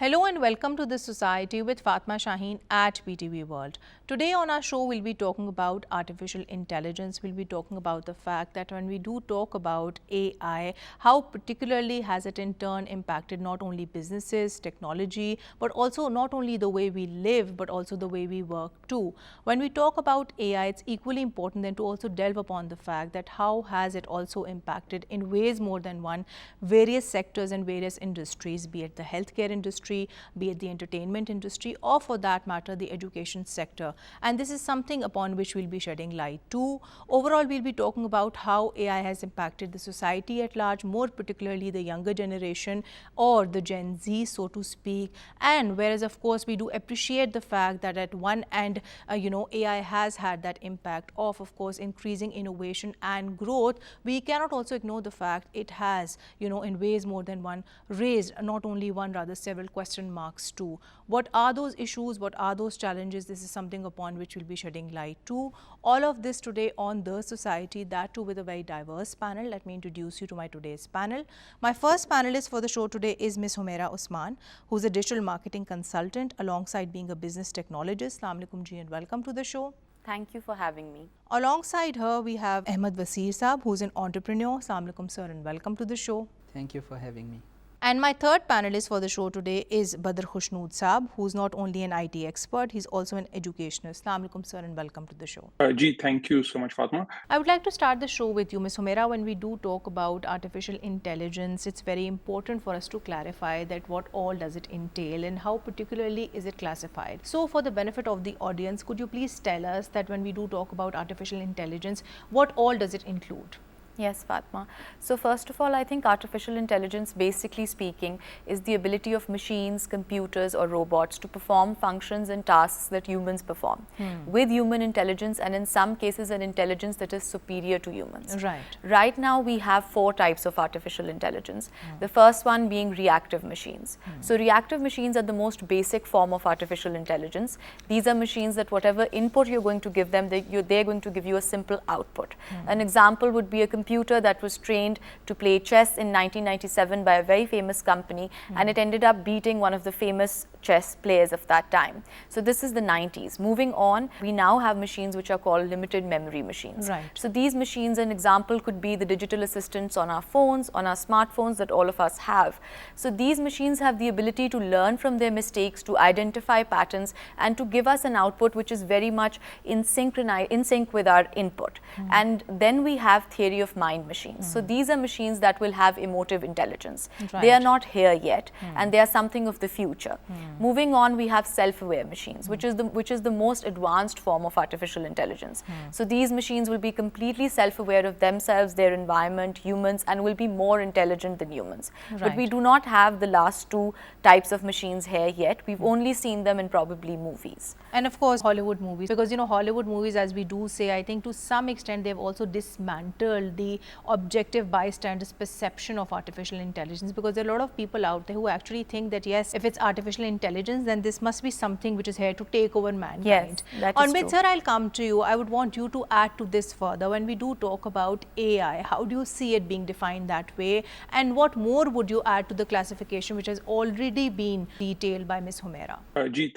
Hello and welcome to This Society with Fatma Shaheen at PTV World. Today on our show, we'll be talking about artificial intelligence. We'll be talking about the fact that when we do talk about AI, how particularly has it in turn impacted not only businesses, technology, but also not only the way we live, but also the way we work too. When we talk about AI, it's equally important then to also delve upon the fact that how has it also impacted in ways more than one various sectors and various industries, be it the healthcare industry, be it the entertainment industry, or for that matter, the education sector. And this is something upon which we'll be shedding light too. Overall, we'll be talking about how AI has impacted the society at large, more particularly the younger generation or the Gen Z, so to speak. And whereas, of course, we do appreciate the fact that at one end, AI has had that impact of course, increasing innovation and growth, we cannot also ignore the fact it has, in ways more than one, raised not only one, rather several question marks too. What are those issues? What are those challenges? This is something upon which we'll be shedding light to. All of this today on The Society, that too with a very diverse panel. Let me introduce you to my today's panel. My first panelist for the show today is Ms. Humaira Usman, who's a digital marketing consultant alongside being a business technologist. Assalamu alaikum ji and welcome to the show. Thank you for having me. Alongside her, we have Ahmed Waseer Saab, who's an entrepreneur. Assalamu alaikum sir and welcome to the show. Thank you for having me. And my third panelist for the show today is Badr Khushnood Saab, who's not only an IT expert, he's also an educationist. Assalamu alaikum sir and welcome to the show. Thank you so much, Fatma. I would like to start the show with you, Ms. Humaira. When we do talk about artificial intelligence, it's very important for us to clarify that what all does it entail and how particularly is it classified. So for the benefit of the audience, could you please tell us that when we do talk about artificial intelligence, what all does it include? Yes, Fatma. So first of all, I think artificial intelligence, basically speaking, is the ability of machines, computers or robots to perform functions and tasks that humans perform with human intelligence, and in some cases an intelligence that is superior to humans. Right. Right now we have 4 types of artificial intelligence. The first one being reactive machines. So reactive machines are the most basic form of artificial intelligence. These are machines that whatever input you're going to give them, they're going to give you a simple output. An example would be a computer that was trained to play chess in 1997 by a very famous company, and it ended up beating one of the famous chess players of that time. So this is the 90s. Moving on, we now have machines which are called limited memory machines. Right. So these machines, an example could be the digital assistants on our phones, on our smartphones that all of us have. So these machines have the ability to learn from their mistakes, to identify patterns, and to give us an output which is very much in sync with our input. And then we have theory of mind machines. So these are machines that will have emotive intelligence. Right. They are not here yet, and they are something of the future. Moving on, we have self-aware machines, which is the most advanced form of artificial intelligence. So these machines will be completely self-aware of themselves, their environment, humans, and will be more intelligent than humans. Right. But we do not have the last 2 types of machines here yet. We've only seen them in probably movies. And of course, Hollywood movies, because Hollywood movies, as we do say, I think to some extent they've also dismantled the objective bystander's perception of artificial intelligence, because there are a lot of people out there who actually think that yes, if it's artificial intelligence, then this must be something which is here to take over mankind. Yes, that is Anmit true. sir, I'll come to you. I would want you to add to this further. When we do talk about AI, how do you see it being defined that way? And what more would you add to the classification which has already been detailed by Ms. Humaira?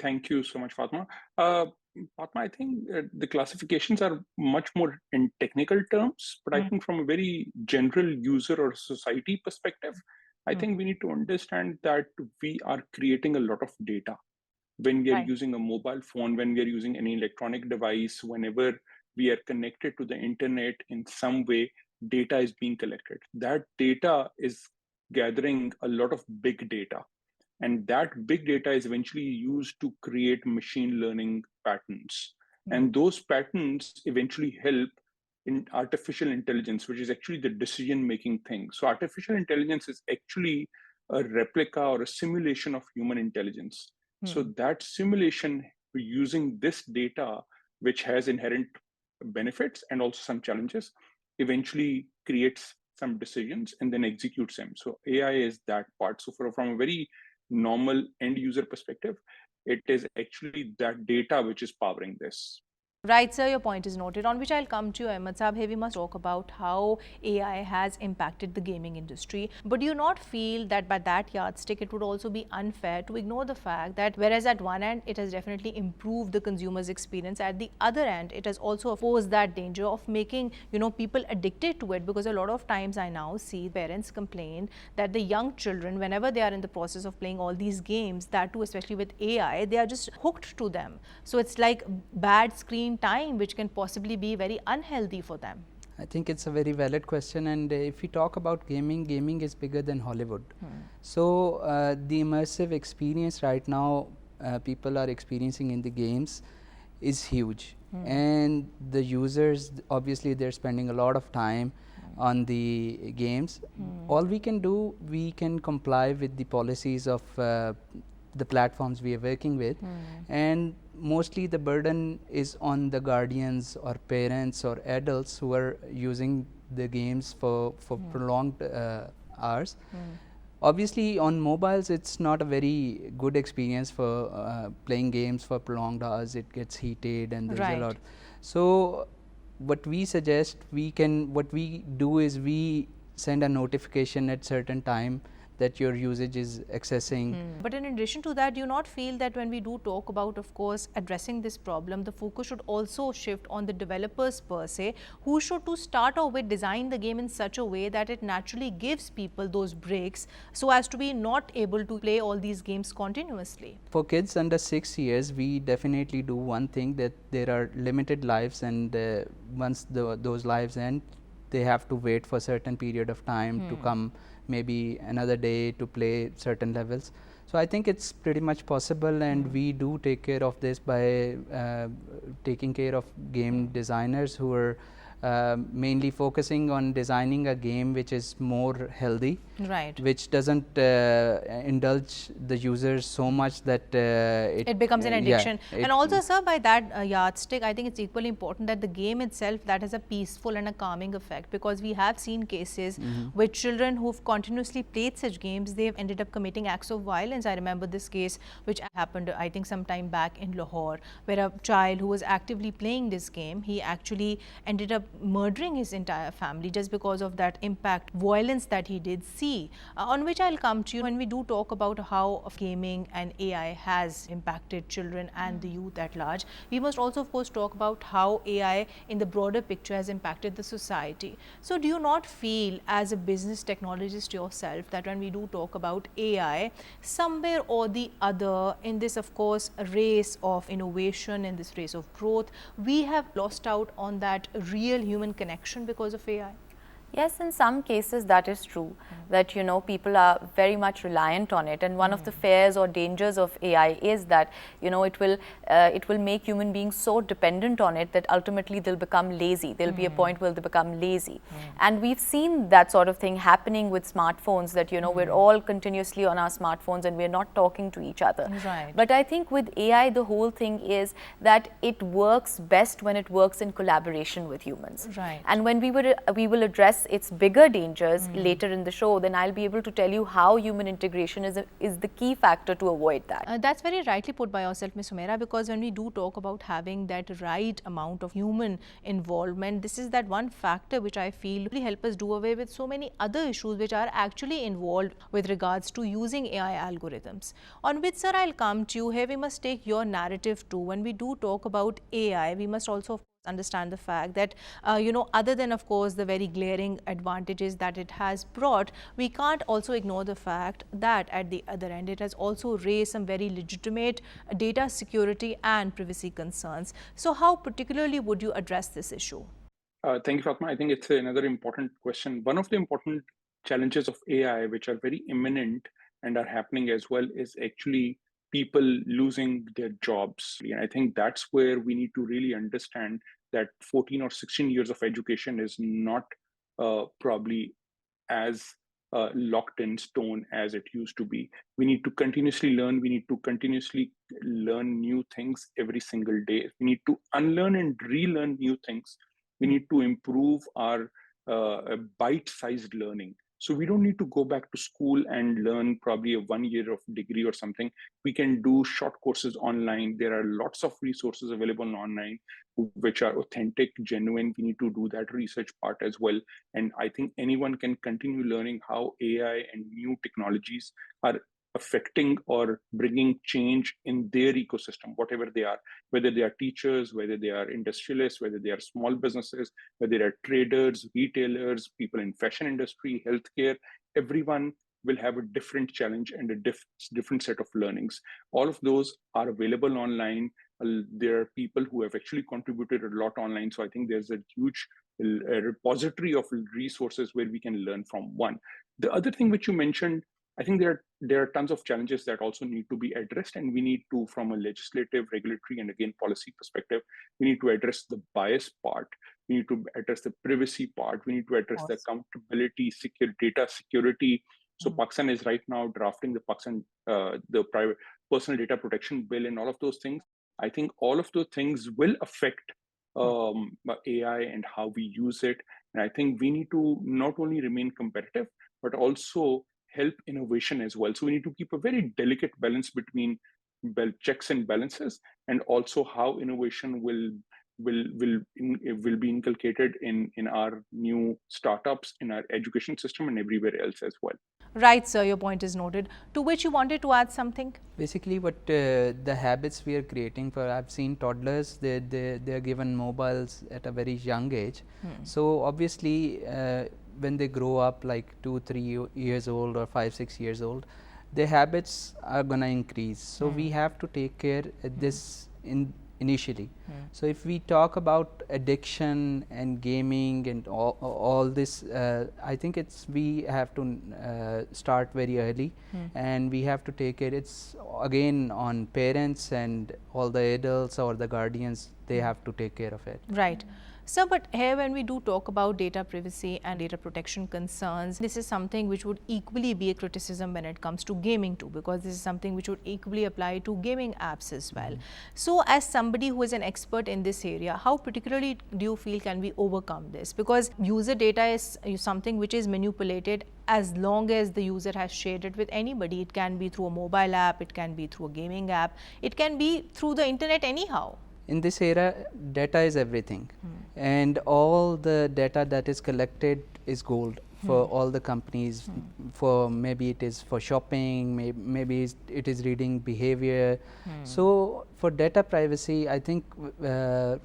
Thank you so much, Fatma. Fatma, I think the classifications are much more in technical terms, but I think from a very general user or society perspective, I think we need to understand that we are creating a lot of data. When we are Right. using a mobile phone, when we are using any electronic device, whenever we are connected to the internet in some way, data is being collected. That data is gathering a lot of big data. And that big data is eventually used to create machine learning patterns. And those patterns eventually help in artificial intelligence, which is actually the decision-making thing. So artificial intelligence is actually a replica or a simulation of human intelligence. So that simulation using this data, which has inherent benefits and also some challenges, eventually creates some decisions and then executes them. So AI is that part. So from a very normal end user perspective, it is actually that data which is powering this. Right, sir, your point is noted. On which I'll come to you, Ahmed Saab. Here we must talk about how AI has impacted the gaming industry. But do you not feel that by that yardstick, it would also be unfair to ignore the fact that whereas at one end, it has definitely improved the consumer's experience, at the other end, it has also posed that danger of making, people addicted to it, because a lot of times I now see parents complain that the young children, whenever they are in the process of playing all these games, that too especially with AI, they are just hooked to them. So it's like bad screen time, which can possibly be very unhealthy for them. I think it's a very valid question, and if we talk about gaming, gaming is bigger than Hollywood. So the immersive experience right now people are experiencing in the games is huge, and the users, obviously they're spending a lot of time on the games. All we can do, we can comply with the policies of the platforms we are working with, and mostly the burden is on the guardians or parents or adults who are using the games for prolonged hours. Obviously on mobiles it's not a very good experience for playing games for prolonged hours. It gets heated and there's a lot. So what we suggest, what we do is we send a notification at certain time that your usage is accessing. But in addition to that, do you not feel that when we do talk about, of course, addressing this problem, the focus should also shift on the developers per se, who should to start off with design the game in such a way that it naturally gives people those breaks so as to be not able to play all these games continuously? For kids under 6 years, we definitely do one thing, that there are limited lives, and once those lives end, they have to wait for a certain period of time to come maybe another day to play certain levels. So I think it's pretty much possible, and we do take care of this by taking care of game designers who are mainly focusing on designing a game which is more healthy, which doesn't indulge the users so much that it becomes an addiction. And also, sir, by that yardstick, I think it's equally important that the game itself, that has a peaceful and a calming effect, because we have seen cases with children who've continuously played such games, they've ended up committing acts of violence. I remember this case which happened, I think, some time back in Lahore, where a child who was actively playing this game, he actually ended up murdering his entire family just because of that impact violence that he did see. On which I'll come to you. When we do talk about how gaming and AI has impacted children and the youth at large, we must also of course talk about how AI in the broader picture has impacted the society. So do you not feel, as a business technologist yourself, that when we do talk about AI, somewhere or the other in this, of course, race of innovation, in this race of growth, we have lost out on that real human connection because of AI? Yes, in some cases that is true, that people are very much reliant on it, and one of the fears or dangers of AI is that it will make human beings so dependent on it that ultimately they'll become lazy. There'll be a point where they become lazy, and we've seen that sort of thing happening with smartphones, that we're all continuously on our smartphones and we're not talking to each other. But I think with AI, the whole thing is that it works best when it works in collaboration with humans. And when we will address its bigger dangers later in the show, then I'll be able to tell you how human integration is the key factor to avoid that. That's very rightly put by yourself, Ms. Humaira, because when we do talk about having that right amount of human involvement, this is that one factor which I feel really help us do away with so many other issues which are actually involved with regards to using AI algorithms. On which, sir, I'll come to you. Here we must take your narrative too. When we do talk about AI, we must also understand the fact that other than of course the very glaring advantages that it has brought, we can't also ignore the fact that at the other end it has also raised some very legitimate data security and privacy concerns. So how particularly would you address this issue? Thank you, Fatma. I think it's another important question. One of the important challenges of AI, which are very imminent and are happening as well, is actually people losing their jobs. And I think that's where we need to really understand that 14 or 16 years of education is not probably as locked in stone as it used to be. We need to continuously learn. We need to continuously learn new things every single day. We need to unlearn and relearn new things. We need to improve our bite-sized learning. So we don't need to go back to school and learn probably a 1 year of degree or something. We can do short courses online. There are lots of resources available online which are authentic, genuine. We need to do that research part as well. And I think anyone can continue learning how AI and new technologies are affecting or bringing change in their ecosystem, whatever they are, whether they are teachers, whether they are industrialists, whether they are small businesses, whether they are traders, retailers, people in fashion industry, healthcare, everyone will have a different challenge and a different set of learnings. All of those are available online. There are people who have actually contributed a lot online. So I think there's a huge repository of resources where we can learn from one. The other thing which you mentioned, I think there are tons of challenges that also need to be addressed, and we need to, from a legislative, regulatory, and again policy perspective, we need to address the bias part. We need to address the privacy part. We need to address the accountability, secure data security. So Pakistan is right now drafting the private personal data protection bill, and all of those things. I think all of those things will affect AI and how we use it. And I think we need to not only remain competitive, but also help innovation as well. So we need to keep a very delicate balance between checks and balances, and also how innovation will be inculcated in our new startups, in our education system, and everywhere else as well. Right, sir, your point is noted. To which you wanted to add something? Basically, what the habits we are creating for, I've seen toddlers, they are given mobiles at a very young age. So obviously, when they grow up like 2-3 years old or 5-6 years old, their habits are gonna increase. So we have to take care at this initially. So if we talk about addiction and gaming and all this, I think we have to start very early, and we have to take it. It's again on parents and all the adults or the guardians. They have to take care of it. Right. So, but here when we do talk about data privacy and data protection concerns, this is something which would equally be a criticism when it comes to gaming too, because this is something which would equally apply to gaming apps as well. So, as somebody who is an expert in this area, how particularly do you feel can we overcome this? Because user data is something which is manipulated as long as the user has shared it with anybody. It can be through a mobile app, it can be through a gaming app, it can be through the internet anyhow. In this era, data is everything, and all the data that is collected is gold for all the companies. For maybe it is for shopping, maybe it is reading behavior. So for data privacy, I think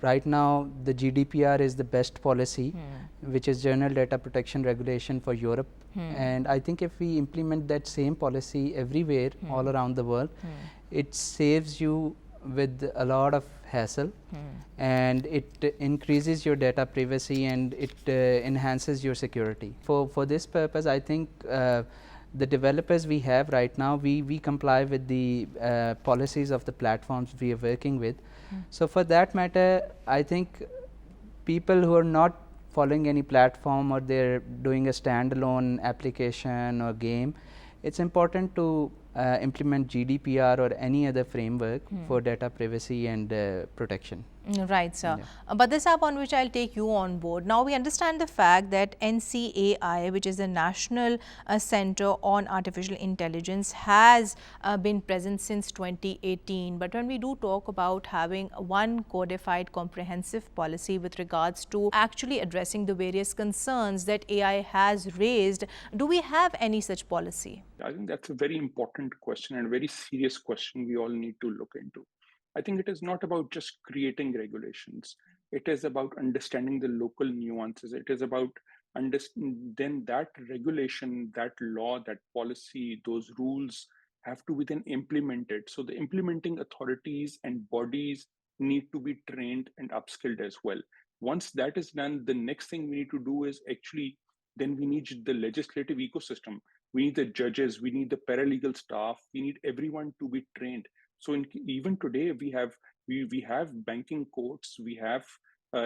right now the GDPR is the best policy, which is General Data Protection Regulation for Europe. And I think if we implement that same policy everywhere, all around the world, it saves you with a lot of hassle, and it increases your data privacy, and it enhances your security. For this purpose, I think the developers we have right now, we comply with the policies of the platforms we are working with. So for that matter, I think people who are not following any platform, or they're doing a standalone application or game, it's important to implement GDPR or any other framework for data privacy and protection. Right, sir. But this app on which I'll take you on board. Now we understand the fact that NCAI, which is the National Center on Artificial Intelligence, has been present since 2018. But when we do talk about having one codified comprehensive policy with regards to actually addressing the various concerns that AI has raised, do we have any such policy? I think that's a very important question and a very serious question we all need to look into. I think it is not about just creating regulations. It is about understanding the local nuances. It is about then that regulation, that law, that policy, those rules have to be then implemented. So the implementing authorities and bodies need to be trained and upskilled as well. Once that is done, the next thing we need to do is actually then we need the legislative ecosystem. We need the judges, we need the paralegal staff, we need everyone to be trained. So even today, we have banking courts, we have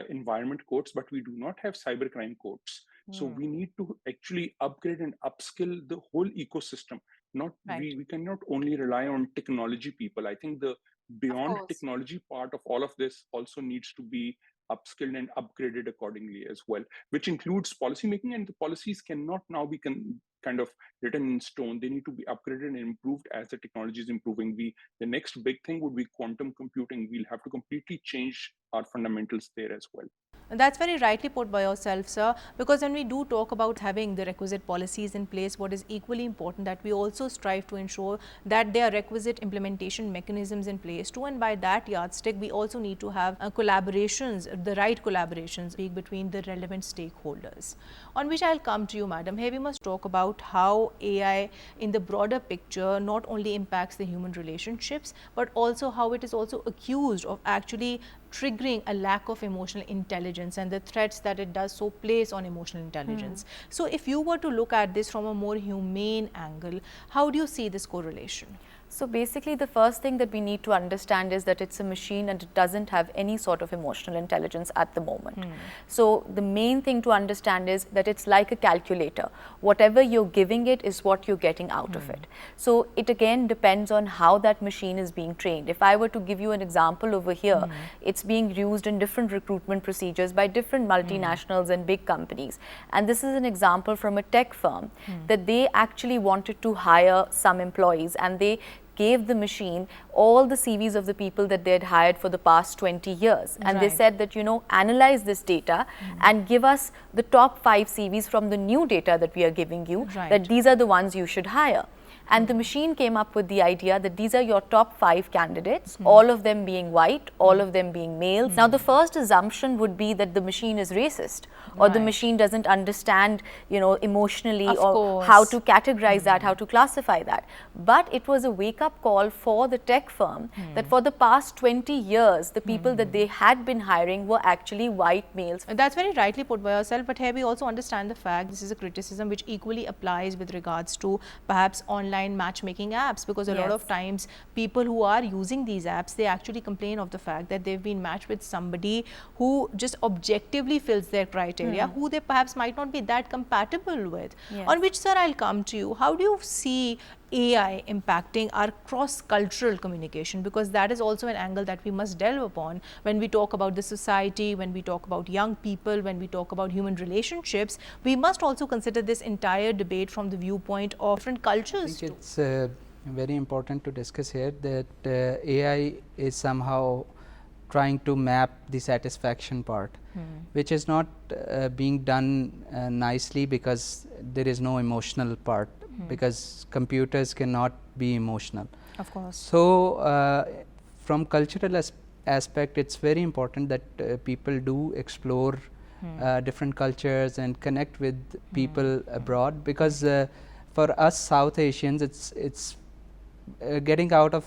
environment courts, but we do not have cybercrime courts. So we need to actually upgrade and upskill the whole ecosystem. We cannot only rely on technology people. I think the beyond technology part of all of this also needs to be upskilled and upgraded accordingly as well, which includes policy making. And the policies cannot now be kind of written in stone. They need to be upgraded and improved as the technology is improving. The next big thing would be quantum computing. We'll have to completely change our fundamentals there as well. That's very rightly put by yourself, sir, because when we do talk about having the requisite policies in place, what is equally important that we also strive to ensure that there are requisite implementation mechanisms in place too, and by that yardstick, we also need to have collaborations, the right collaborations between the relevant stakeholders. On which I'll come to you, madam. Here we must talk about how AI in the broader picture not only impacts the human relationships, but also how it is also accused of actually triggering a lack of emotional intelligence and the threats that it does so place on emotional intelligence. So if you were to look at this from a more humane angle, how do you see this correlation? So basically, the first thing that we need to understand is that it's a machine and it doesn't have any sort of emotional intelligence at the moment. So the main thing to understand is that it's like a calculator. Whatever you're giving it is what you're getting out of it. So it again depends on how that machine is being trained. If I were to give you an example over here, it's being used in different recruitment procedures by different multinationals and big companies. And this is an example from a tech firm that they actually wanted to hire some employees, and they gave the machine all the CVs of the people that they had hired for the past 20 years. And they said that, you know, analyze this data and give us the top 5 CVs from the new data that we are giving you, that these are the ones you should hire. And the machine came up with the idea that these are your top 5 candidates, all of them being white, all of them being males. Now, the first assumption would be that the machine is racist, or the machine doesn't understand, you know, emotionally or how to categorize that, how to classify that. But it was a wake-up call for the tech firm that for the past 20 years, the people that they had been hiring were actually white males. That's very rightly put by yourself, but here we also understand the fact this is a criticism which equally applies with regards to perhaps online matchmaking apps, because a lot of times people who are using these apps, they actually complain of the fact that they've been matched with somebody who just objectively fills their criteria, who they perhaps might not be that compatible with. On which, sir, I'll come to you. How do you see AI impacting our cross-cultural communication, because that is also an angle that we must delve upon when we talk about the society, when we talk about young people, when we talk about human relationships. We must also consider this entire debate from the viewpoint of different cultures. I think it's very important to discuss here that AI is somehow trying to map the satisfaction part, which is not being done nicely, because there is no emotional part, because computers cannot be emotional. Of course. So from cultural aspect, it's very important that people do explore different cultures and connect with people abroad, because for us South Asians, it's getting out of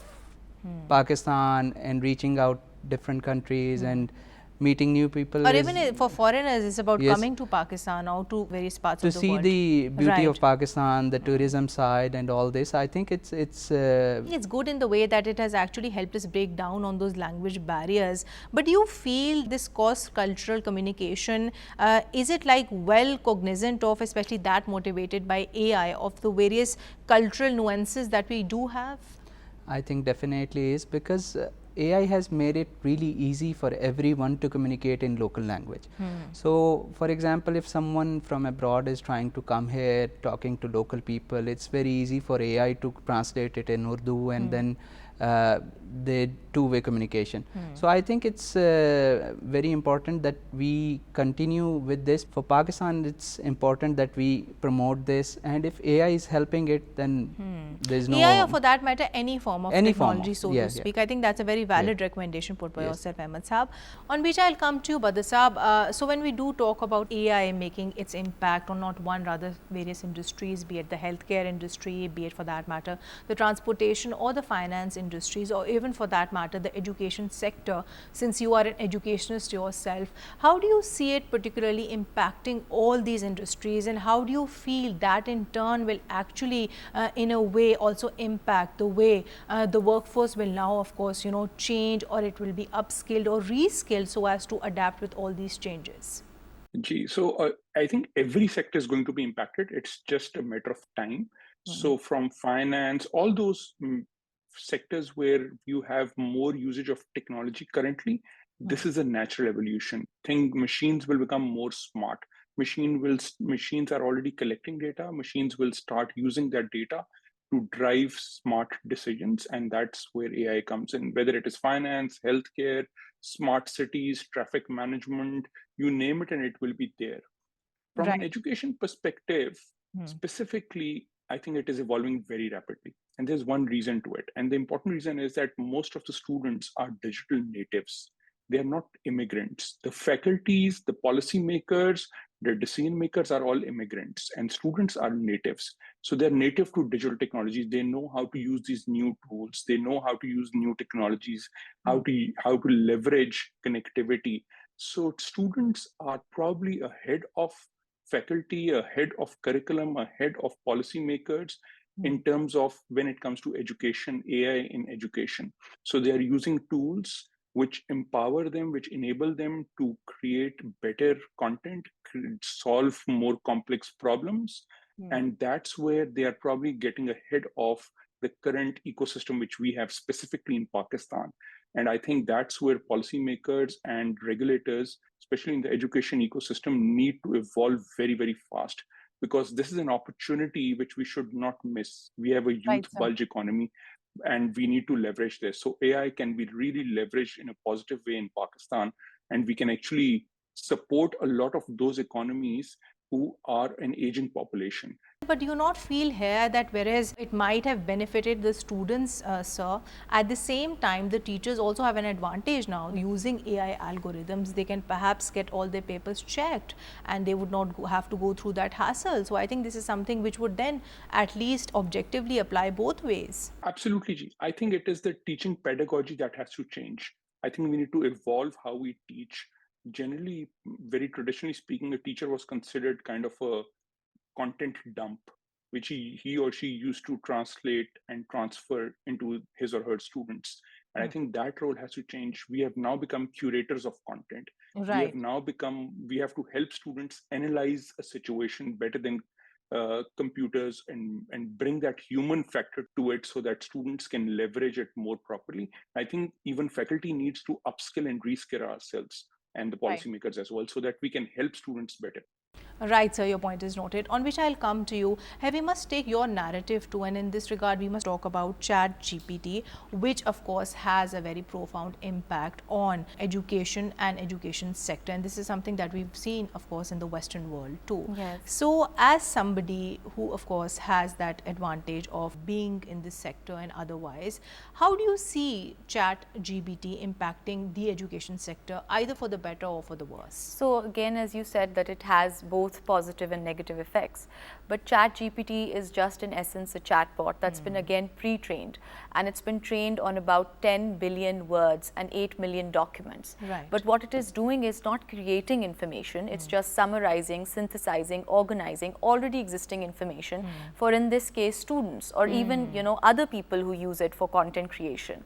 Pakistan and reaching out different countries and meeting new people. Or even for foreigners, it's about coming to Pakistan or to various parts of the world. To see the beauty of Pakistan, the tourism side and all this, I think it's good in the way that it has actually helped us break down on those language barriers. But do you feel this cross-cultural communication, is it like well cognizant of, especially that motivated by AI, of the various cultural nuances that we do have? I think definitely is, because AI has made it really easy for everyone to communicate in local language. So for example, if someone from abroad is trying to come here talking to local people, it's very easy for AI to translate it in Urdu, and then the two-way communication. So I think it's very important that we continue with this. For Pakistan, it's important that we promote this, and if AI is helping it, then there's no AI, or for that matter any form of technology, so to speak. I think that's a very valid recommendation put by yourself, Ahmed Saab. On which I'll come to you, Badr Saab. So when we do talk about AI making its impact on not one, rather various industries, be it the healthcare industry, be it for that matter the transportation or the finance industries, or even for that matter the education sector, since you are an educationist yourself, how do you see it particularly impacting all these industries, and how do you feel that in turn will actually in a way also impact the way the workforce will now, of course, you know, change, or it will be upskilled or reskilled so as to adapt with all these changes? So I think every sector is going to be impacted. It's just a matter of time. So from finance, all those sectors where you have more usage of technology currently, This is a natural evolution. Think machines will become more smart. Machines are already collecting data. Machines will start using that data to drive smart decisions, and that's where AI comes in. Whether it is finance, healthcare, smart cities, traffic management, you name it, and it will be there. From an Right. education perspective, specifically, I think it is evolving very rapidly. And there's one reason to it. And the important reason is that most of the students are digital natives. They are not immigrants. The faculties, the policymakers, the decision makers are all immigrants, and students are natives. So they're native to digital technologies. They know how to use these new tools. They know how to use new technologies, how to leverage connectivity. So students are probably ahead of faculty, ahead of curriculum, ahead of policymakers in terms of when it comes to education, AI in education. So they are using tools which empower them, which enable them to create better content, solve more complex problems. And that's where they are probably getting ahead of the current ecosystem which we have specifically in Pakistan. And I think that's where policymakers and regulators, especially in the education ecosystem, need to evolve very, very fast, because this is an opportunity which we should not miss. We have a youth Right, sir. bulge economy, and we need to leverage this. So AI can be really leveraged in a positive way in Pakistan, and we can actually support a lot of those economies who are an aging population. But do you not feel here that whereas it might have benefited the students, sir, at the same time the teachers also have an advantage now using AI algorithms. They can perhaps get all their papers checked and they would not have to go through that hassle. So I think this is something which would then at least objectively apply both ways. Absolutely, Ji. I think it is the teaching pedagogy that has to change. I think we need to evolve how we teach. Generally, very traditionally speaking, a teacher was considered kind of a content dump, which he or she used to translate and transfer into his or her students. And I think that role has to change. We have now become curators of content. Right. We have to help students analyze a situation better than computers, and bring that human factor to it so that students can leverage it more properly. I think even faculty needs to upskill and reskill ourselves and the Right. policymakers as well, so that we can help students better. Right, sir, your point is noted. On which I'll come to you. Hey, we must take your narrative too, and in this regard, we must talk about ChatGPT, which of course has a very profound impact on education and education sector. And this is something that we've seen, of course, in the Western world too. Yes. So, as somebody who, of course, has that advantage of being in this sector and otherwise, how do you see ChatGPT impacting the education sector, either for the better or for the worse? So again, as you said, that it has both positive and negative effects. But ChatGPT is just in essence a chatbot that's been again pre-trained, and it's been trained on about 10 billion words and 8 million documents. Right. But what it is doing is not creating information, it's just summarizing, synthesizing, organizing already existing information for, in this case, students or even, you know, other people who use it for content creation.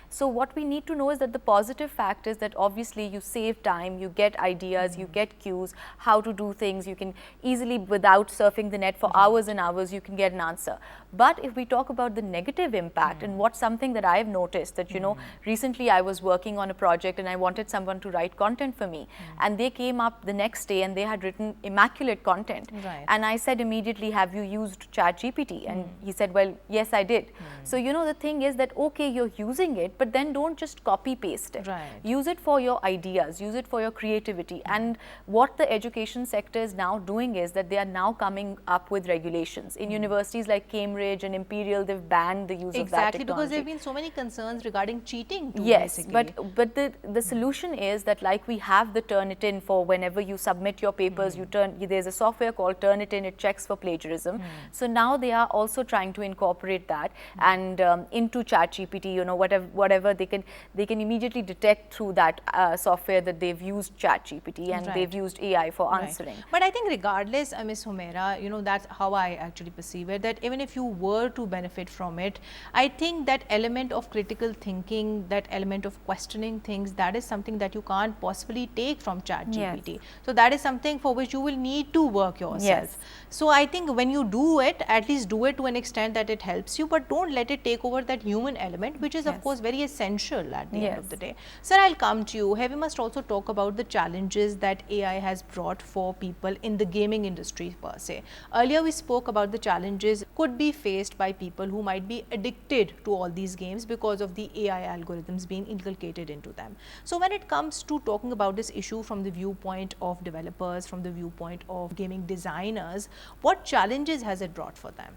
So what we need to know is that the positive fact is that obviously you save time, you get ideas, you get cues, how to do things, you can easily, without surfing the net for hours and hours, you can get an answer. But if we talk about the negative impact, and what's something that I've noticed that, you know, recently I was working on a project and I wanted someone to write content for me, and they came up the next day and they had written immaculate content. Right. And I said immediately, have you used ChatGPT? And he said, well, yes, I did. So, you know, the thing is that, okay, you're using it, but then don't just copy paste it. Right. Use it for your ideas, use it for your creativity. And what the education sector is now doing is that they are now coming up with regulations. In universities like Cambridge and Imperial, they've banned the use of that Exactly, technology. because there have been so many concerns regarding cheating too, Yes, basically. but the solution is that, like, we have the Turnitin for whenever you submit your papers, there's a software called Turnitin, it checks for plagiarism. So now they are also trying to incorporate that and into ChatGPT, you know, whatever they can immediately detect through that software that they've used ChatGPT and Right. they've used AI for Right. answering. But I think regardless, Ms. Humaira, you know, that's how I actually perceive it, that even if you were to benefit from it, I think that element of critical thinking, that element of questioning things, that is something that you can't possibly take from ChatGPT. Yes. So that is something for which you will need to work yourself. Yes. So I think when you do it, at least do it to an extent that it helps you, but don't let it take over that human element, which is of course very essential at the end of the day. Sir, I'll come to you. Here we must also talk about the challenges that AI has brought for people in the gaming industry per se. Earlier we spoke about the challenges could be faced by people who might be addicted to all these games because of the AI algorithms being inculcated into them. So when it comes to talking about this issue from the viewpoint of developers, from the viewpoint of gaming designers, what challenges has it brought for them?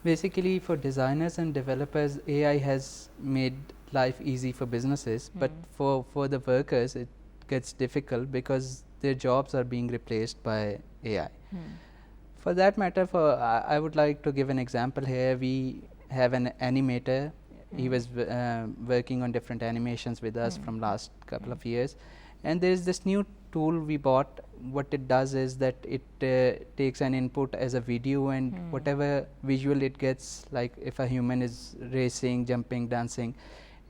Basically, for designers and developers, AI has made life easy for businesses, but for the workers, it gets difficult because their jobs are being replaced by AI. For that matter, I would like to give an example here. We have an animator. He was working on different animations with us from last couple of years, and there is this new tool we bought. What it does is that it takes an input as a video, and whatever visual it gets, like if a human is racing, jumping, dancing,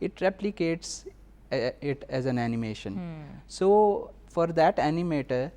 it replicates it as an animation. So for that animator,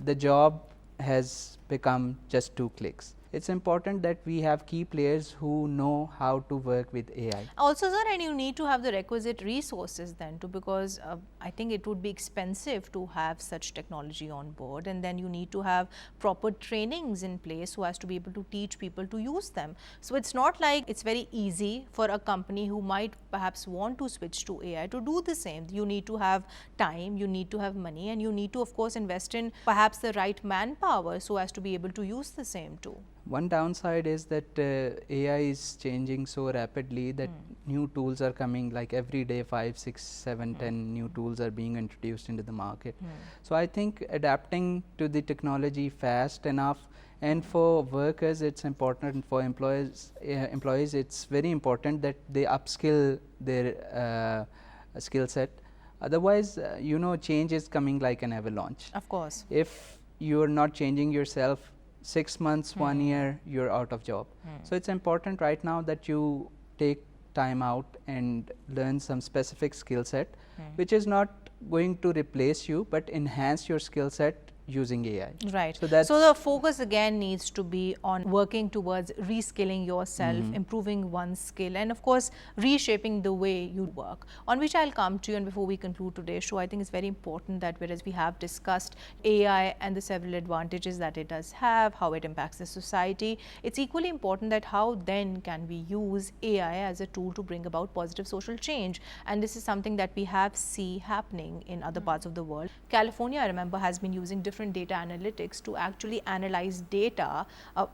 the job has become just 2 clicks. It's important that we have key players who know how to work with AI. Also, sir, and you need to have the requisite resources then too, because I think it would be expensive to have such technology on board, and then you need to have proper trainings in place so as to be able to teach people to use them. So it's not like it's very easy for a company who might perhaps want to switch to AI to do the same. You need to have time, you need to have money, and you need to of course invest in perhaps the right manpower so as to be able to use the same too. One downside is that AI is changing so rapidly that new tools are coming like every day. 5, 6, 7, 10 new tools are being introduced into the market. So I think adapting to the technology fast enough, and for workers it's important, for employees it's very important that they upskill their skill set. Otherwise, change is coming like an avalanche. Of course. If you are not changing yourself, 6 months, 1 year, you're out of job. So it's important right now that you take time out and learn some specific skill set, which is not going to replace you, but enhance your skill set using AI. Right. So that's the focus again needs to be on working towards reskilling yourself, improving one's skill, and of course reshaping the way you work, on which I'll come to you. And before we conclude today's show, I think it's very important that whereas we have discussed AI and the several advantages that it does have, how it impacts the society, it's equally important that how then can we use AI as a tool to bring about positive social change. And this is something that we have seen happening in other parts of the world. California, I remember, has been using different data analytics to actually analyze data,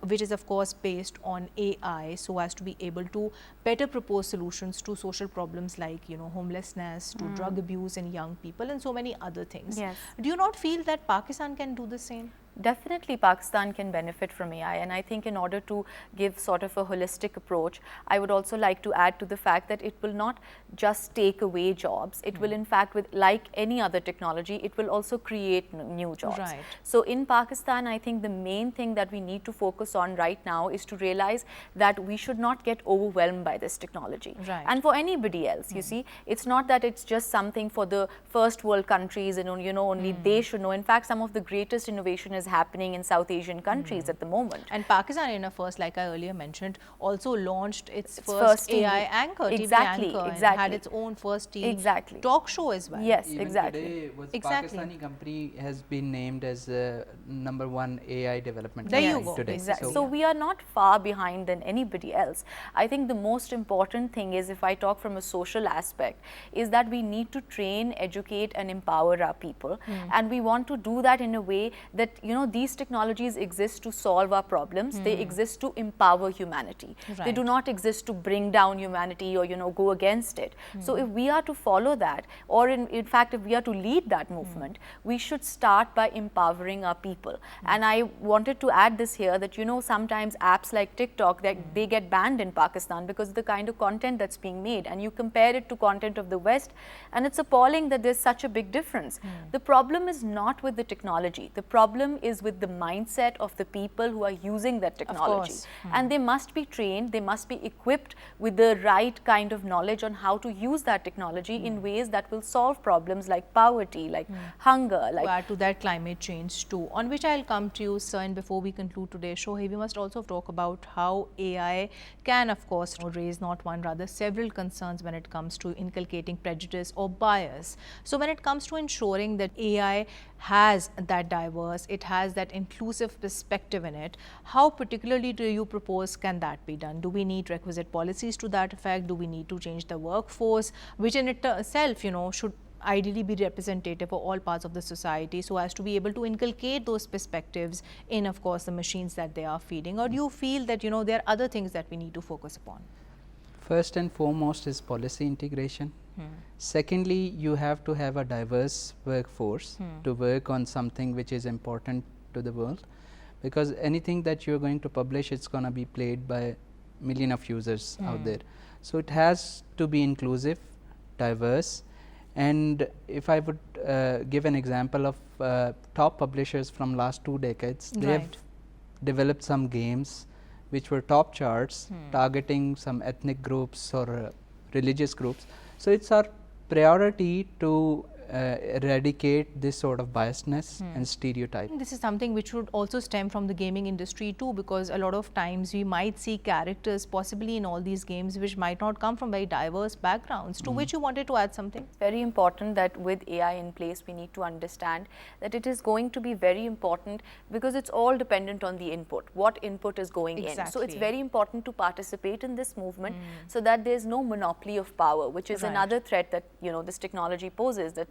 which is of course based on AI, so as to be able to better propose solutions to social problems like homelessness, to drug abuse in young people, and so many other things. Yes. Do you not feel that Pakistan can do the same? Definitely Pakistan can benefit from AI, and I think in order to give sort of a holistic approach, I would also like to add to the fact that it will not just take away jobs. It will in fact, like any other technology, it will also create new jobs. Right. So in Pakistan, I think the main thing that we need to focus on right now is to realize that we should not get overwhelmed by this technology. Right. And for anybody else, you see, it's not that it's just something for the first world countries and only they should know. In fact, some of the greatest innovation is happening in South Asian countries at the moment. And Pakistan, in a first, like I earlier mentioned, also launched its first TV. AI anchor, Exactly, TV anchor, exactly. and had its own first TV Exactly. talk show as well. Yes, Even exactly. today, Exactly. Pakistani company has been named as #1 AI development There you company go. today. Exactly. So we are not far behind than anybody else. I think the most important thing is, if I talk from a social aspect, is that we need to train, educate and empower our people. And we want to do that in a way that, these technologies exist to solve our problems. They exist to empower humanity. Right. They do not exist to bring down humanity or, go against it. So if we are to follow that, or in fact, if we are to lead that movement, we should start by empowering our people. And I wanted to add this here that, sometimes apps like TikTok, they get banned in Pakistan because of the kind of content that's being made. And you compare it to content of the West, and it's appalling that there's such a big difference. The problem is not with the technology. The problem is with the mindset of the people who are using that technology. And they must be trained, they must be equipped with the right kind of knowledge on how to use that technology in ways that will solve problems like poverty, like hunger. To add to that, climate change too, on which I'll come to you, sir. And before we conclude today's show, we must also talk about how AI can, of course, raise not one, rather several concerns when it comes to inculcating prejudice or bias. So when it comes to ensuring that AI has that diverse, it has that inclusive perspective in it, how particularly do you propose can that be done? Do we need requisite policies to that effect? Do we need to change the workforce, which in itself, should ideally be representative for all parts of the society, so as to be able to inculcate those perspectives in, of course, the machines that they are feeding? Or do you feel that, there are other things that we need to focus upon? First and foremost is policy integration. Secondly, you have to have a diverse workforce to work on something which is important to the world, because anything that you're going to publish, it's going to be played by million of users out there. So it has to be inclusive, diverse. And if I would give an example of top publishers from last 2 decades, they have developed some games which were top charts, targeting some ethnic groups or religious groups. So it's our priority to eradicate this sort of biasness and stereotype. This is something which would also stem from the gaming industry too, because a lot of times we might see characters possibly in all these games which might not come from very diverse backgrounds, to which you wanted to add something. It's very important that with AI in place, we need to understand that it is going to be very important, because it's all dependent on the input, what input is going in. So it's very important to participate in this movement so that there's no monopoly of power, which is another threat that this technology poses, that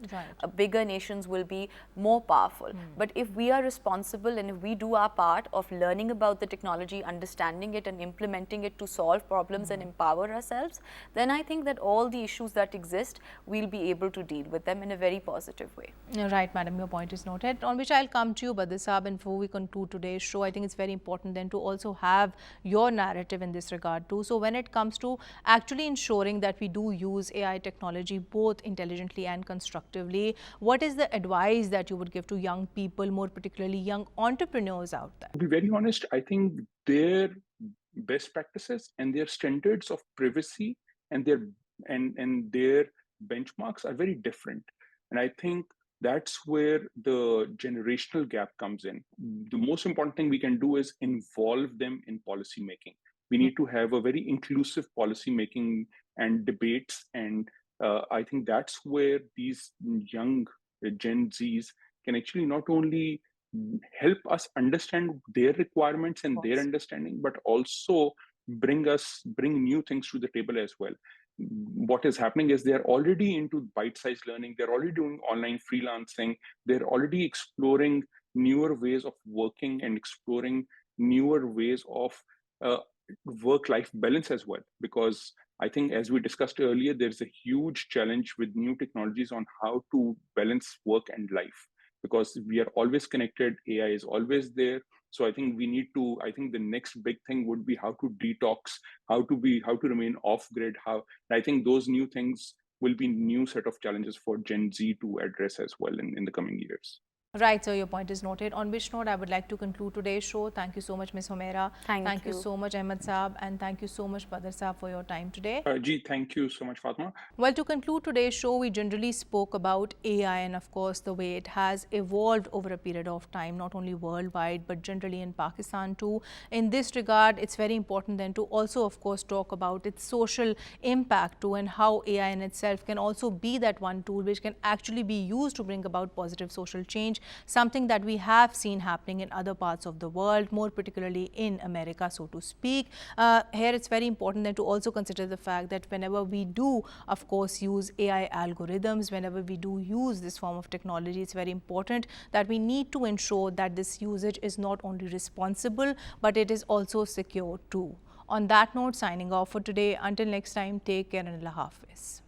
bigger nations will be more powerful. But if we are responsible and if we do our part of learning about the technology, understanding it and implementing it to solve problems and empower ourselves, then I think that all the issues that exist, we'll be able to deal with them in a very positive way. Right, madam, your point is noted, on which I'll come to you, Badr Saab. And before we conclude today's show, I think it's very important then to also have your narrative in this regard too. So when it comes to actually ensuring that we do use AI technology both intelligently and constructively, what is the advice that you would give to young people, more particularly young entrepreneurs out there? To be very honest, I think their best practices and their standards of privacy and their benchmarks are very different. And I think that's where the generational gap comes in. The most important thing we can do is involve them in policy making. We need to have a very inclusive policy making and debates, and I think that's where these young Gen Zs can actually not only help us understand their requirements and their understanding, but also bring new things to the table as well. What is happening is they're already into bite-sized learning, they're already doing online freelancing, they're already exploring newer ways of working and exploring newer ways of work-life balance as well. Because I think, as we discussed earlier, there's a huge challenge with new technologies on how to balance work and life, because we are always connected, AI is always there. So I think the next big thing would be how to detox, how to remain off grid. I think those new things will be new set of challenges for Gen Z to address as well in the coming years. Right, so your point is noted. On which note, I would like to conclude today's show. Thank you so much, Ms. Humaira. Thank you so much, Ahmed Saab, and thank you so much, Badr Saab, for your time today. Ji, thank you so much, Fatma. Well, to conclude today's show, we generally spoke about AI and, of course, the way it has evolved over a period of time, not only worldwide, but generally in Pakistan too. In this regard, it's very important then to also, of course, talk about its social impact too, and how AI in itself can also be that one tool which can actually be used to bring about positive social change, something that we have seen happening in other parts of the world, more particularly in America, so to speak. Here it's very important then to also consider the fact that whenever we do, of course, use AI algorithms, whenever we do use this form of technology, it's very important that we need to ensure that this usage is not only responsible, but it is also secure too. On that note, signing off for today. Until next time, take care and Allah Hafiz.